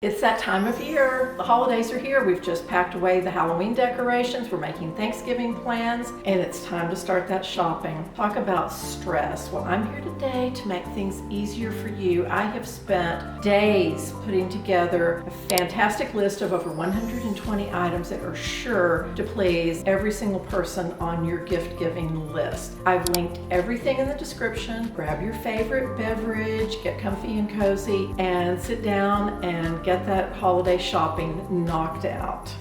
It's that time of year. The holidays are here. We've just packed away the Halloween decorations. We're making Thanksgiving plans, and it's time to start that shopping. Talk about stress. Well, I'm here today to make things easier for you. I have spent days putting together a fantastic list of over 120 items that are sure to please every single person on your gift-giving list. I've linked everything in the description. Grab your favorite beverage, get comfy and cozy, and sit down and get that holiday shopping knocked out.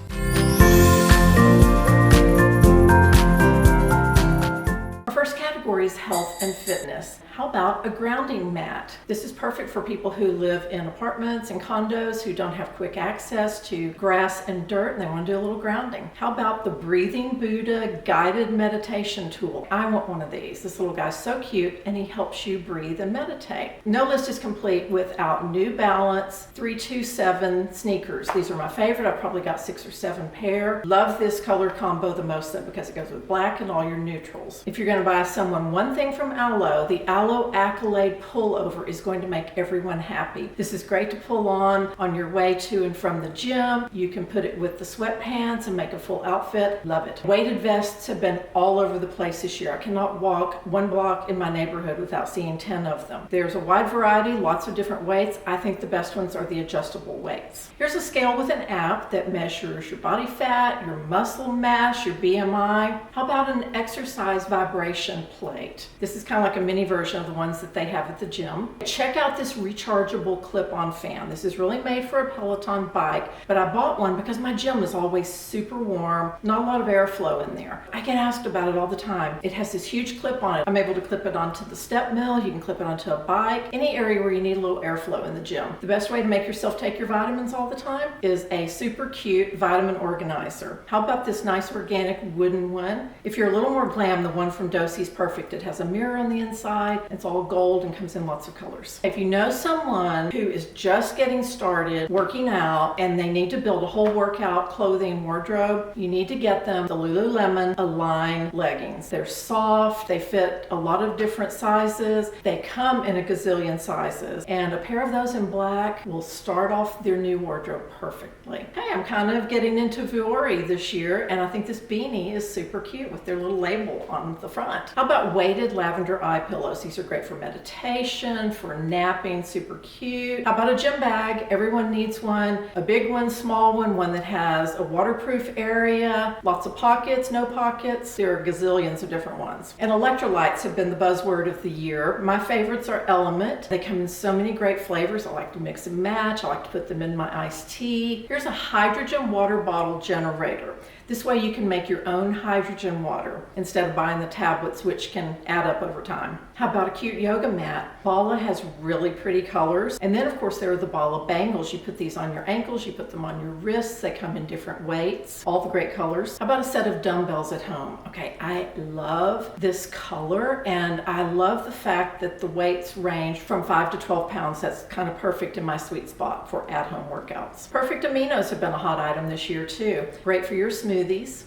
Our first category is health and fitness. How about a grounding mat? This is perfect for people who live in apartments and condos who don't have quick access to grass and dirt and they want to do a little grounding. How about the Breathing Buddha guided meditation tool? I want one of these. This little guy's so cute and he helps you breathe and meditate. No list is complete without New Balance 327 sneakers. These are my favorite. I've probably got 6 or 7 pair. Love this color combo the most though because it goes with black and all your neutrals. If you're going to buy someone one thing from Aloe, the Aloe Accolade pullover is going to make everyone happy. This is great to pull on your way to and from the gym. You can put it with the sweatpants and make a full outfit. Love it. Weighted vests have been all over the place this year. I cannot walk one block in my neighborhood without seeing 10 of them. There's a wide variety, lots of different weights. I think the best ones are the adjustable weights. Here's a scale with an app that measures your body fat, your muscle mass, your BMI. How about an exercise vibration plate? This is kind of like a mini version of the ones that they have at the gym. Check out this rechargeable clip-on fan. This is really made for a Peloton bike, but I bought one because my gym is always super warm, not a lot of airflow in there. I get asked about it all the time. It has this huge clip on it. I'm able to clip it onto the step mill. You can clip it onto a bike, any area where you need a little airflow in the gym. The best way to make yourself take your vitamins all the time is a super cute vitamin organizer. How about this nice organic wooden one? If you're a little more glam, the one from Dosey's perfect. It has a mirror on the inside. It's all gold and comes in lots of colors. If you know someone who is just getting started working out and they need to build a whole workout clothing wardrobe, you need to get them the Lululemon Align leggings. They're soft, they fit a lot of different sizes, they come in a gazillion sizes, and a pair of those in black will start off their new wardrobe perfectly. Hey, I'm kind of getting into Vuori this year, and I think this beanie is super cute with their little label on the front. How about weighted lavender eye pillows? These are great for meditation, for napping, super cute. How about a gym bag? Everyone needs one. A big one, small one that has a waterproof area, lots of pockets, no pockets. There are gazillions of different ones. And electrolytes have been the buzzword of the year. My favorites are Element. They come in so many great flavors. I like to mix and match. I like to put them in my iced tea. Here's a hydrogen water bottle generator. This way you can make your own hydrogen water instead of buying the tablets, which can add up over time. How about a cute yoga mat? Bala has really pretty colors. And then of course there are the Bala bangles. You put these on your ankles, you put them on your wrists. They come in different weights, all the great colors. How about a set of dumbbells at home? Okay, I love this color and I love the fact that the weights range from 5 to 12 pounds. That's kind of perfect in my sweet spot for at-home workouts. Perfect aminos have been a hot item this year too. Great for your smoothies.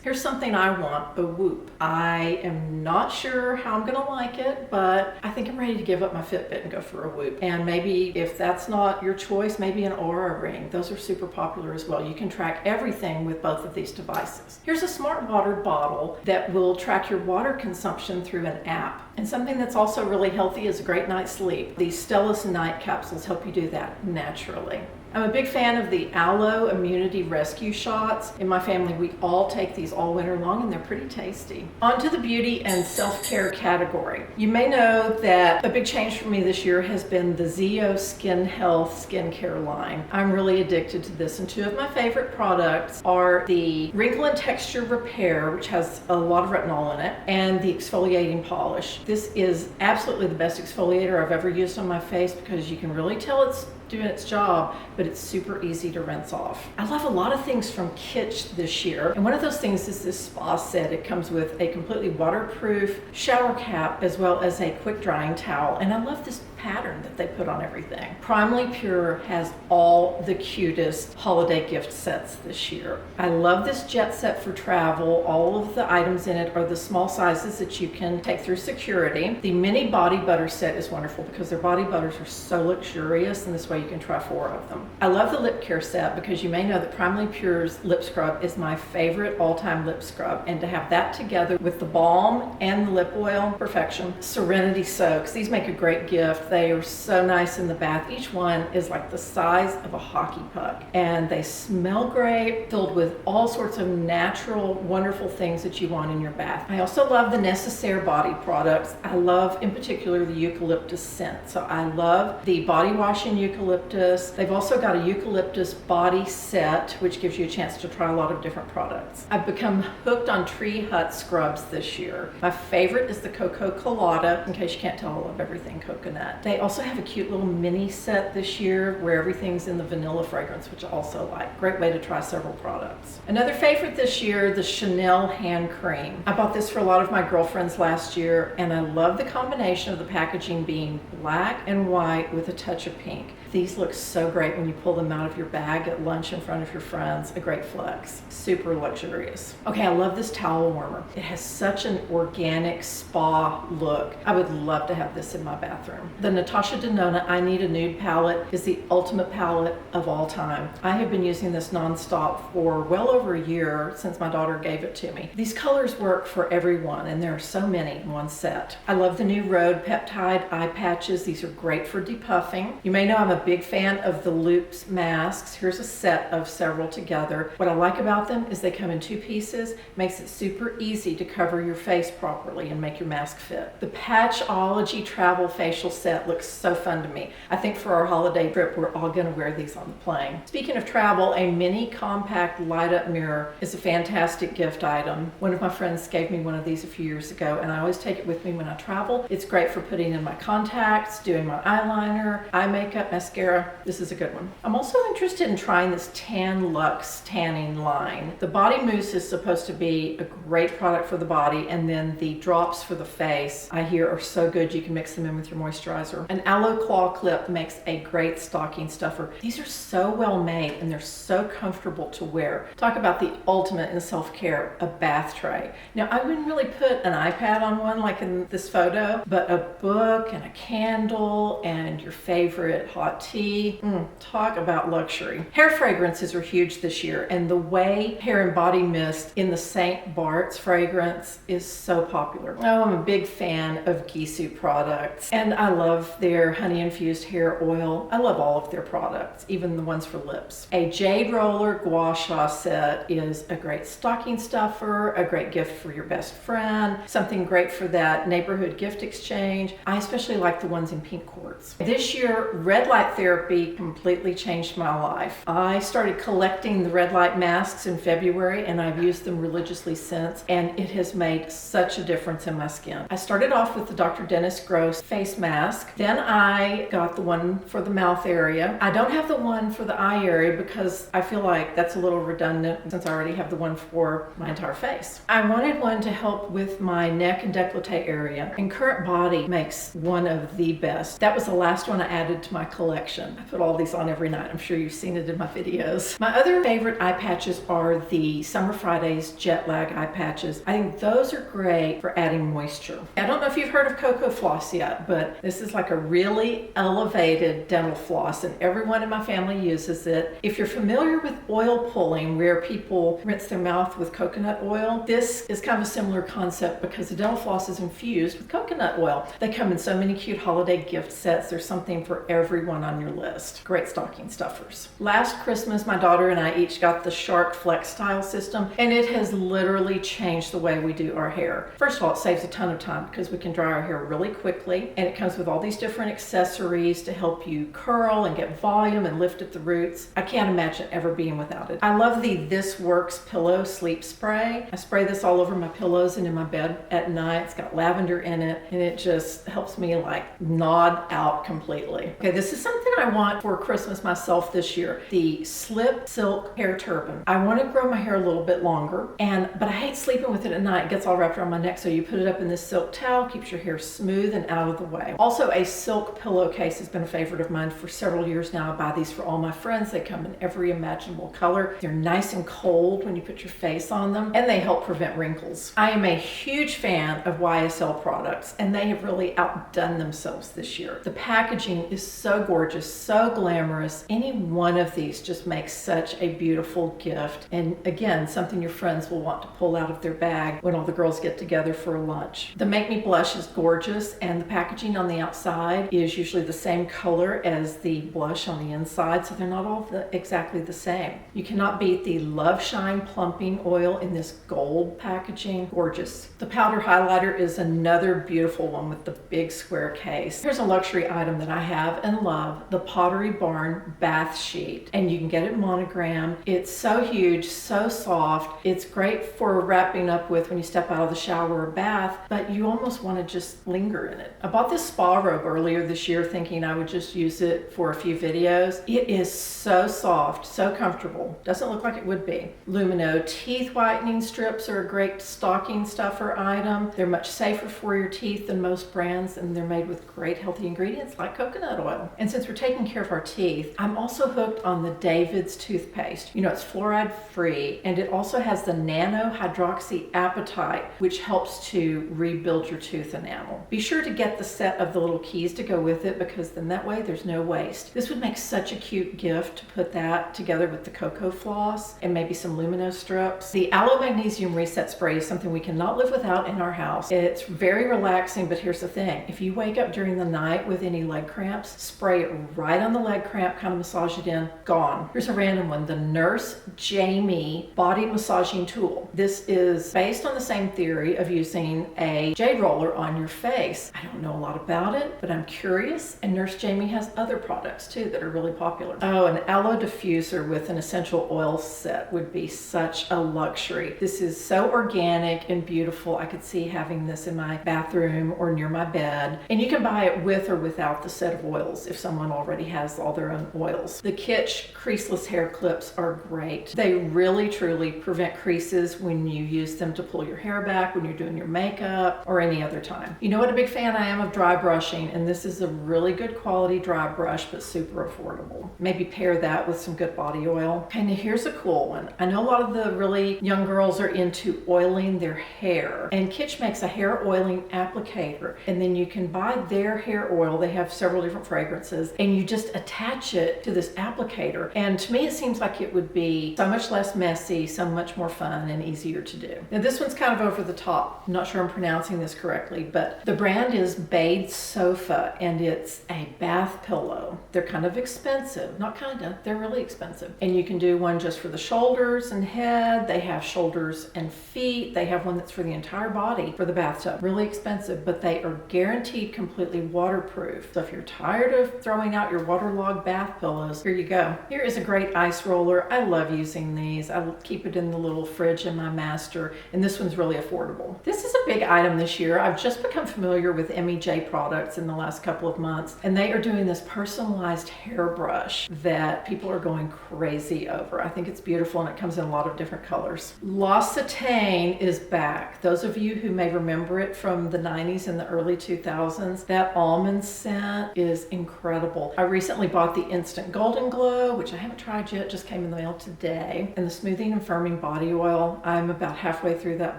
Here's something I want, a Whoop. I am not sure how I'm gonna like it, but I think I'm ready to give up my Fitbit and go for a Whoop. And maybe if that's not your choice, maybe an Oura Ring. Those are super popular as well. You can track everything with both of these devices. Here's a smart water bottle that will track your water consumption through an app. And something that's also really healthy is a great night's sleep. These Stellus night capsules help you do that naturally. I'm a big fan of the Aloe Immunity Rescue Shots. In my family, we all take these all winter long and they're pretty tasty. On to the beauty and self-care category. You may know that a big change for me this year has been the Zeo Skin Health skincare line. I'm really addicted to this, and 2 of my favorite products are the Wrinkle and Texture Repair, which has a lot of retinol in it, and the exfoliating polish. This is absolutely the best exfoliator I've ever used on my face because you can really tell it's doing its job, but it's super easy to rinse off. I love a lot of things from Kitsch this year, and one of those things is this spa set. It comes with a completely waterproof shower cap as well as a quick drying towel, and I love this pattern that they put on everything. Primarily Pure has all the cutest holiday gift sets this year. I love this jet set for travel. All of the items in it are the small sizes that you can take through security. The mini body butter set is wonderful because their body butters are so luxurious, and this way you can try 4 of them. I love the lip care set because you may know that Primarily Pure's lip scrub is my favorite all-time lip scrub, and to have that together with the balm and the lip oil, perfection. Serenity Soaks, these make a great gift. They are so nice in the bath. Each one is like the size of a hockey puck, and they smell great, filled with all sorts of natural, wonderful things that you want in your bath. I also love the Necessaire body products. I love, in particular, the eucalyptus scent. So I love the body wash in eucalyptus. They've also got a eucalyptus body set, which gives you a chance to try a lot of different products. I've become hooked on Tree Hut scrubs this year. My favorite is the Cocoa Colada. In case you can't tell, I love everything coconut. They also have a cute little mini set this year where everything's in the vanilla fragrance, which I also like. Great way to try several products. Another favorite this year, the Chanel hand cream. I bought this for a lot of my girlfriends last year, and I love the combination of the packaging being black and white with a touch of pink. These look so great when you pull them out of your bag at lunch in front of your friends. A great flex. Super luxurious. Okay, I love this towel warmer. It has such an organic spa look. I would love to have this in my bathroom. The Natasha Denona I Need a Nude palette is the ultimate palette of all time. I have been using this nonstop for well over a year since my daughter gave it to me. These colors work for everyone, and there are so many in one set. I love the new Rhode Peptide eye patches. These are great for depuffing. You may know I'm a big fan of the Loops masks. Here's a set of several together. What I like about them is they come in 2 pieces. Makes it super easy to cover your face properly and make your mask fit. The Patchology travel facial set looks so fun to me. I think for our holiday trip, we're all gonna wear these on the plane. Speaking of travel, a mini compact light up mirror is a fantastic gift item. One of my friends gave me one of these a few years ago, and I always take it with me when I travel. It's great for putting in my contacts, doing my eyeliner, eye makeup, mascara. This is a good one. I'm also interested in trying this Tan Luxe tanning line. The body mousse is supposed to be a great product for the body, and then the drops for the face I hear are so good you can mix them in with your moisturizer. An aloe claw clip makes a great stocking stuffer. These are so well made and they're so comfortable to wear. Talk about the ultimate in self-care, a bath tray. Now I wouldn't really put an iPad on one like in this photo, but a book and a candle and your favorite hot tea. Talk about luxury. Hair fragrances are huge this year, and the Way hair and body mist in the St. Bart's fragrance is so popular. Oh, I'm a big fan of Gisou products, and I love their honey infused hair oil. I love all of their products, even the ones for lips. A Jade Roller Gua Sha set is a great stocking stuffer, a great gift for your best friend, something great for that neighborhood gift exchange. I especially like the ones in pink quartz. This year, red light therapy completely changed my life. I started collecting the red light masks in February, and I've used them religiously since, and it has made such a difference in my skin. I started off with the Dr. Dennis Gross face mask. Then I got the one for the mouth area. I don't have the one for the eye area because I feel like that's a little redundant since I already have the one for my entire face. I wanted one to help with my neck and décolleté area, and Current Body makes one of the best. That was the last one I added to my collection. I put all these on every night. I'm sure you've seen it in my videos. My other favorite eye patches are the Summer Fridays Jet Lag eye patches. I think those are great for adding moisture. I don't know if you've heard of Cocoa Floss yet, but this is like a really elevated dental floss, and everyone in my family uses it. If you're familiar with oil pulling, where people rinse their mouth with coconut oil, this is kind of a similar concept because the dental floss is infused with coconut oil. They come in so many cute holiday gift sets. There's something for everyone on your list. Great stocking stuffers. Last Christmas, my daughter and I each got the Shark Flex Style system, and it has literally changed the way we do our hair. First of all, it saves a ton of time because we can dry our hair really quickly, and it comes with all these different accessories to help you curl and get volume and lift at the roots. I can't imagine ever being without it. I love the This Works Pillow Sleep Spray. I spray this all over my pillows and in my bed at night. It's got lavender in it, and it just helps me like nod out completely. Okay, this is something I want for Christmas myself this year. The Slip Silk Hair Turban. I want to grow my hair a little bit longer, but I hate sleeping with it at night. It gets all wrapped around my neck, so you put it up in this silk towel, keeps your hair smooth and out of the way. Also, Also, a silk pillowcase has been a favorite of mine for several years now. I buy these for all my friends. They come in every imaginable color. They're nice and cold when you put your face on them, and they help prevent wrinkles. I am a huge fan of YSL products, and they have really outdone themselves this year. The packaging is so gorgeous, so glamorous. Any one of these just makes such a beautiful gift, and again, something your friends will want to pull out of their bag when all the girls get together for a lunch. The Make Me Blush is gorgeous, and the packaging on the outside is usually the same color as the blush on the inside, so they're not all exactly the same. You cannot beat the Love Shine Plumping Oil in this gold packaging. Gorgeous. The powder highlighter is another beautiful one with the big square case. Here's a luxury item that I have and love, the Pottery Barn bath sheet, and you can get it monogrammed. It's so huge, so soft. It's great for wrapping up with when you step out of the shower or bath, but you almost want to just linger in it. I bought this spa robe earlier this year thinking I would just use it for a few videos. It is so soft, so comfortable. Doesn't look like it would be. Lumino teeth whitening strips are a great stocking stuffer item. They're much safer for your teeth than most brands, and they're made with great healthy ingredients like coconut oil. And since we're taking care of our teeth, I'm also hooked on the David's toothpaste. You know, it's fluoride free, and it also has the nano hydroxyapatite, which helps to rebuild your tooth enamel. Be sure to get the set of the little keys to go with it, because then that way there's no waste. This would make such a cute gift to put that together with the cocoa floss and maybe some Lumino strips. The Aloe Magnesium Reset Spray is something we cannot live without in our house. It's very relaxing, but here's the thing. If you wake up during the night with any leg cramps, spray it right on the leg cramp, kind of massage it in, gone. Here's a random one, the Nurse Jamie Body Massaging Tool. This is based on the same theory of using a jade roller on your face. I don't know a lot about it, but I'm curious, and Nurse Jamie has other products too that are really popular. Oh, an aloe diffuser with an essential oil set would be such a luxury. This is so organic and beautiful. I could see having this in my bathroom or near my bed. And you can buy it with or without the set of oils if someone already has all their own oils. The Kitsch creaseless hair clips are great. They really truly prevent creases when you use them to pull your hair back, when you're doing your makeup, or any other time. You know what a big fan I am of dry brushing, and this is a really good quality dry brush, but super affordable. Maybe pair that with some good body oil. Okay, now here's a cool one. I know a lot of the really young girls are into oiling their hair, and Kitsch makes a hair oiling applicator, and then you can buy their hair oil. They have several different fragrances, and you just attach it to this applicator, and to me it seems like it would be so much less messy, so much more fun and easier to do. Now this one's kind of over the top. I'm not sure I'm pronouncing this correctly, but the brand is Bade Sofa, and it's a bath pillow. They're kind of expensive. Not kinda, they're really expensive. And you can do one just for the shoulders and head. They have shoulders and feet. They have one that's for the entire body for the bathtub. Really expensive, but they are guaranteed completely waterproof. So if you're tired of throwing out your waterlogged bath pillows, here you go. Here is a great ice roller. I love using these. I keep it in the little fridge in my master, and this one's really affordable. This is a big item this year. I've just become familiar with MEJ products in the last couple of months, and they are doing this personalized hairbrush that people are going crazy over. I think it's beautiful, and it comes in a lot of different colors. L'Occitane is back. Those of you who may remember it from the 90s and the early 2000s, that almond scent is incredible. I recently bought the Instant Golden Glow, which I haven't tried yet, just came in the mail today, and the Smoothing and Firming Body Oil. I'm about halfway through that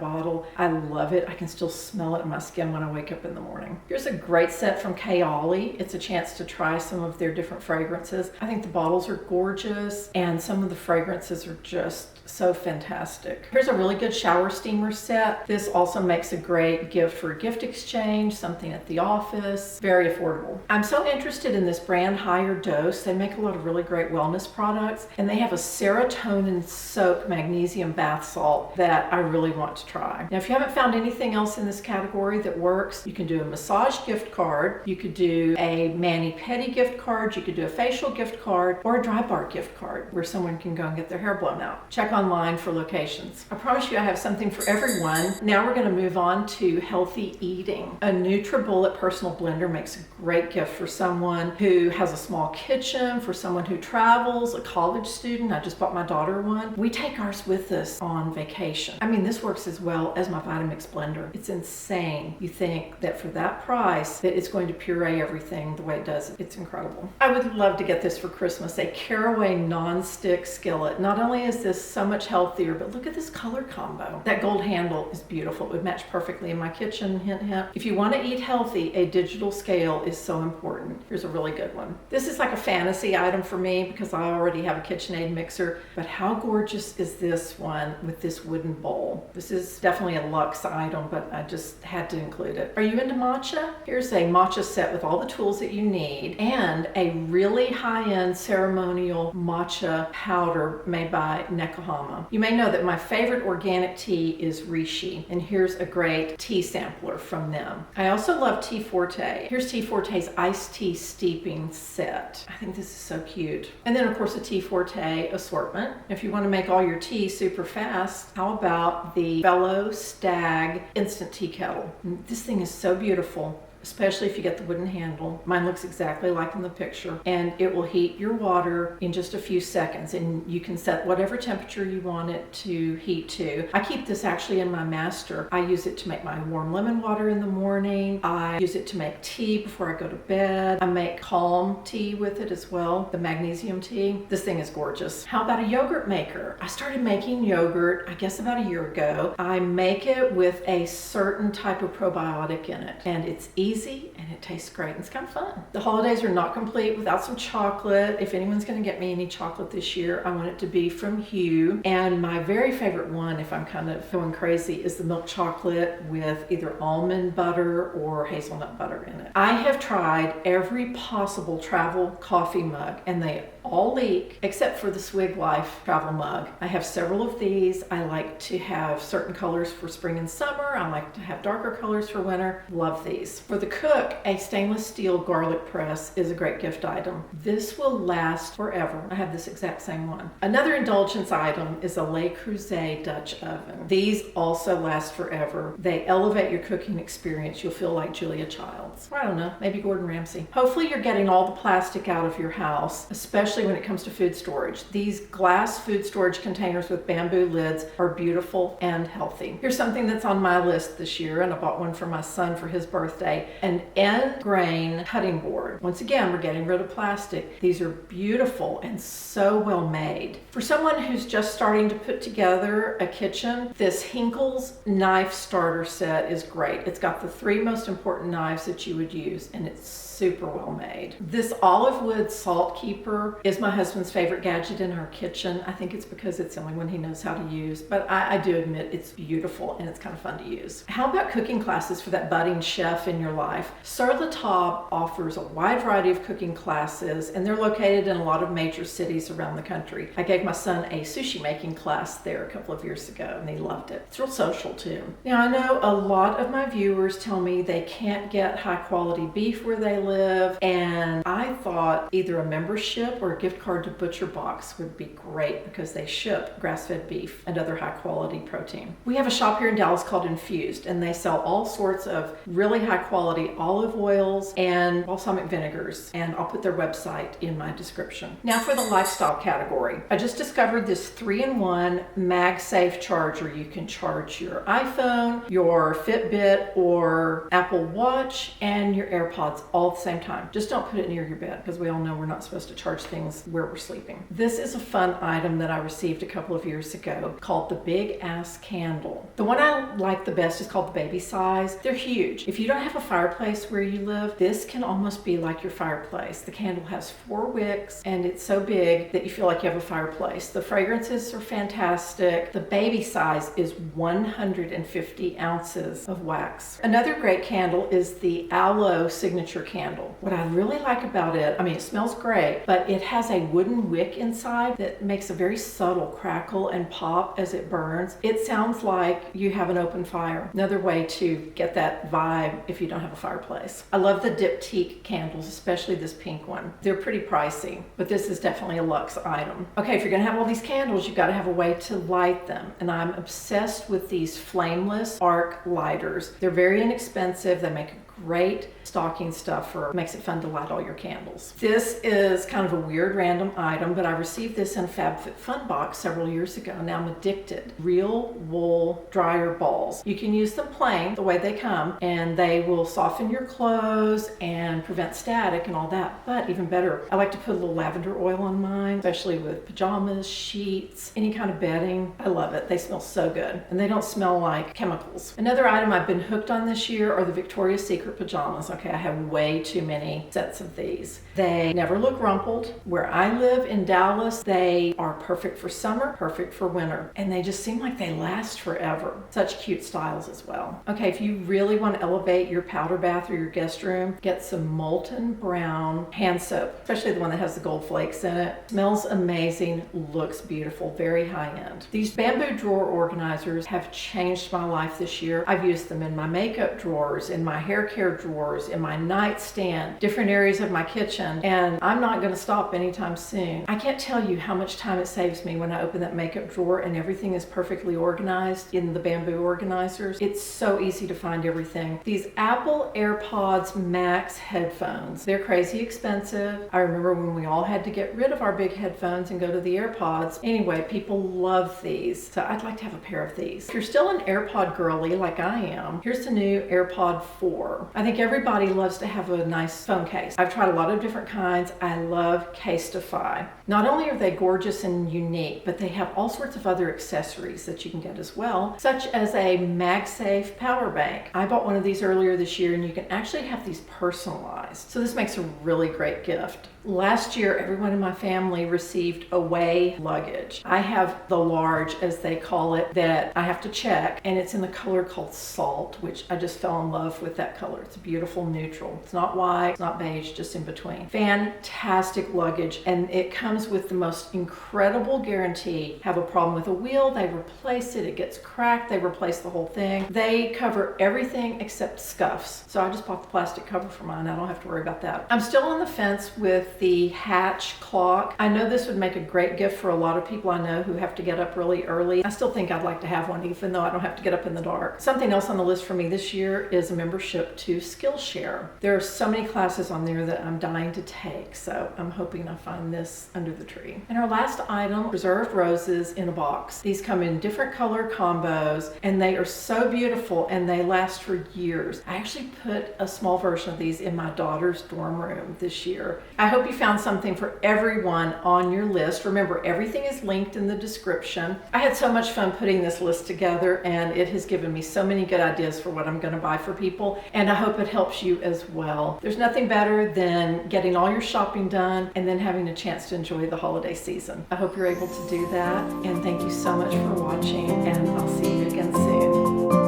bottle. I love it. I can still smell it in my skin when I wake up in the morning. Here's a great set from PRIMALLY. It's a chance to try some of their different fragrances. I think the bottles are gorgeous, and some of the fragrances are just so fantastic. Here's a really good shower steamer set. This also makes a great gift for a gift exchange, something at the office. Very affordable. I'm so interested in this brand Higher Dose. They make a lot of really great wellness products, and they have a serotonin soak magnesium bath salt that I really want to try. Now, if you haven't found anything else in this category that works, you can do a massage gift card, you could do a mani-pedi gift card, you could do a facial gift card, or a dry bar gift card where someone can go and get their hair blown out. Check online for locations. I promise you I have something for everyone. Now we're going to move on to healthy eating. A NutriBullet personal blender makes a great gift for someone who has a small kitchen, for someone who travels, a college student. I just bought my daughter one. We take ours with us on vacation. I mean, this works as well as my Vitamix blender. lavender. It's insane. You think that for that price that it's going to puree everything the way it does. It's incredible. I would love to get this for Christmas, a caraway non-stick skillet. Not only is this so much healthier, but look at this color combo. That gold handle is beautiful. It would match perfectly in my kitchen, hint, hint. If you want to eat healthy, a digital scale is so important. Here's a really good one. This is like a fantasy item for me because I already have a KitchenAid mixer, but how gorgeous is this one with this wooden bowl? This is definitely a luxe item, but I just had to include it. Are you into matcha? Here's a matcha set with all the tools that you need and a really high-end ceremonial matcha powder made by Nekohama. You may know that my favorite organic tea is Rishi, and here's a great tea sampler from them. I also love Tea Forte. Here's Tea Forte's iced tea steeping set. I think this is so cute. And then of course a Tea Forte assortment. If you want to make all your tea super fast, how about the Fellow Stag instant tea kettle? This thing is so beautiful, especially if you get the wooden handle. Mine looks exactly like in the picture, and it will heat your water in just a few seconds, and you can set whatever temperature you want it to heat to. I keep this actually in my master. I use it to make my warm lemon water in the morning. I use it to make tea before I go to bed. I make calm tea with it as well, the magnesium tea. This thing is gorgeous. How about a yogurt maker? I started making yogurt, I guess about a year ago. I make it with a certain type of probiotic in it, and it's easy and it tastes great and it's kind of fun. The holidays are not complete without some chocolate. If anyone's going to get me any chocolate this year, I want it to be from Hue. And my very favorite one, if I'm kind of going crazy, is the milk chocolate with either almond butter or hazelnut butter in it. I have tried every possible travel coffee mug and they all leak except for the Swig Life travel mug. I have several of these. I like to have certain colors for spring and summer. I like to have darker colors for winter. Love these. For the cook, a stainless steel garlic press is a great gift item. This will last forever. I have this exact same one. Another indulgence item is a Le Creuset Dutch oven. These also last forever. They elevate your cooking experience. You'll feel like Julia Childs. Or I don't know, maybe Gordon Ramsay. Hopefully you're getting all the plastic out of your house, especially when it comes to food storage. These glass food storage containers with bamboo lids are beautiful and healthy. Here's something that's on my list this year, and I bought one for my son for his birthday, an end grain cutting board. Once again, we're getting rid of plastic. These are beautiful and so well made. For someone who's just starting to put together a kitchen, this Hinkle's knife starter set is great. It's got the 3 most important knives that you would use, and it's super well made. This olive wood salt keeper is my husband's favorite gadget in our kitchen. I think it's because it's the only one he knows how to use, but I do admit it's beautiful and it's kind of fun to use. How about cooking classes for that budding chef in your life? Sur La Table offers a wide variety of cooking classes, and they're located in a lot of major cities around the country. I gave my son a sushi making class there a couple of years ago, and he loved it. It's real social too. Now, I know a lot of my viewers tell me they can't get high quality beef where they live, and I thought either a membership or a gift card to Butcher Box would be great because they ship grass-fed beef and other high quality protein. We have a shop here in Dallas called Infused, and they sell all sorts of really high quality olive oils and balsamic vinegars, and I'll put their website in my description. Now for the lifestyle category. I just discovered this 3-in-1 MagSafe charger. You can charge your iPhone, your Fitbit or Apple Watch, and your AirPods all at the same time. Just don't put it near your bed because we all know we're not supposed to charge things where we're sleeping. This is a fun item that I received a couple of years ago called the Big Ass Candle. The one I like the best is called the baby size. They're huge. If you don't have a fireplace where you live, this can almost be like your fireplace. The candle has 4 wicks and it's so big that you feel like you have a fireplace. The fragrances are fantastic. The baby size is 150 ounces of wax. Another great candle is the Aloe Signature Candle. What I really like about it, I mean, it smells great, but it has a wooden wick inside that makes a very subtle crackle and pop as it burns. It sounds like you have an open fire. Another way to get that vibe if you don't have a fireplace. I love the diptyque candles, especially this pink one. They're pretty pricey, but this is definitely a luxe item. Okay, if you're gonna have all these candles, you've gotta have a way to light them. And I'm obsessed with these flameless arc lighters. They're very inexpensive. They make a great stocking stuffer. Makes it fun to light all your candles. This is kind of a weird random item, but I received this in a FabFitFun box several years ago. Now I'm addicted. Real wool dryer balls. You can use them plain, the way they come, and they will soften your clothes and prevent static and all that. But even better, I like to put a little lavender oil on mine, especially with pajamas, sheets, any kind of bedding. I love it. They smell so good, and they don't smell like chemicals. Another item I've been hooked on this year are the Victoria's Secret pajamas. Okay, I have way too many sets of these. They never look rumpled. Where I live in Dallas, they are perfect for summer, perfect for winter, and they just seem like they last forever. Such cute styles as well. Okay, if you really want to elevate your powder bath or your guest room, get some Molten Brown hand soap, especially the one that has the gold flakes in it. Smells amazing, looks beautiful, very high end. These bamboo drawer organizers have changed my life this year. I've used them in my makeup drawers, in my hair care drawers, in my nightstand, different areas of my kitchen, and I'm not going to stop anytime soon. I can't tell you how much time it saves me when I open that makeup drawer and everything is perfectly organized in the bamboo organizers. It's so easy to find everything. These Apple AirPods Max headphones, they're crazy expensive. I remember when we all had to get rid of our big headphones and go to the AirPods. Anyway, people love these, so I'd like to have a pair of these. If you're still an AirPod girly like I am, here's the new AirPod 4. I think everybody loves to have a nice phone case. I've tried a lot of different kinds. I love Casetify. Not only are they gorgeous and unique, but they have all sorts of other accessories that you can get as well, such as a MagSafe power bank. I bought one of these earlier this year, and you can actually have these personalized. So this makes a really great gift. Last year, everyone in my family received away luggage. I have the large, as they call it, that I have to check, and it's in the color called Salt, which I just fell in love with that color. It's a beautiful neutral. It's not white, it's not beige, just in between. Fantastic luggage, and it comes with the most incredible guarantee. Have a problem with a wheel, they replace it. It gets cracked, they replace the whole thing. They cover everything except scuffs. So I just bought the plastic cover for mine. I don't have to worry about that. I'm still on the fence with the Hatch clock. I know this would make a great gift for a lot of people I know who have to get up really early. I still think I'd like to have one, even though I don't have to get up in the dark. Something else on the list for me this year is a membership to Skillshare. There are so many classes on there that I'm dying to take, so I'm hoping I find this under the tree. And our last item, preserved roses in a box. These come in different color combos, and they are so beautiful, and they last for years. I actually put a small version of these in my daughter's dorm room this year. I hope you found something for everyone on your list. Remember, everything is linked in the description. I had so much fun putting this list together, and it has given me so many good ideas for what I'm going to buy for people, and I hope it helps you as well. There's nothing better than getting all your shopping done and then having a chance to enjoy the holiday season. I hope you're able to do that, and thank you so much for watching, and I'll see you again soon.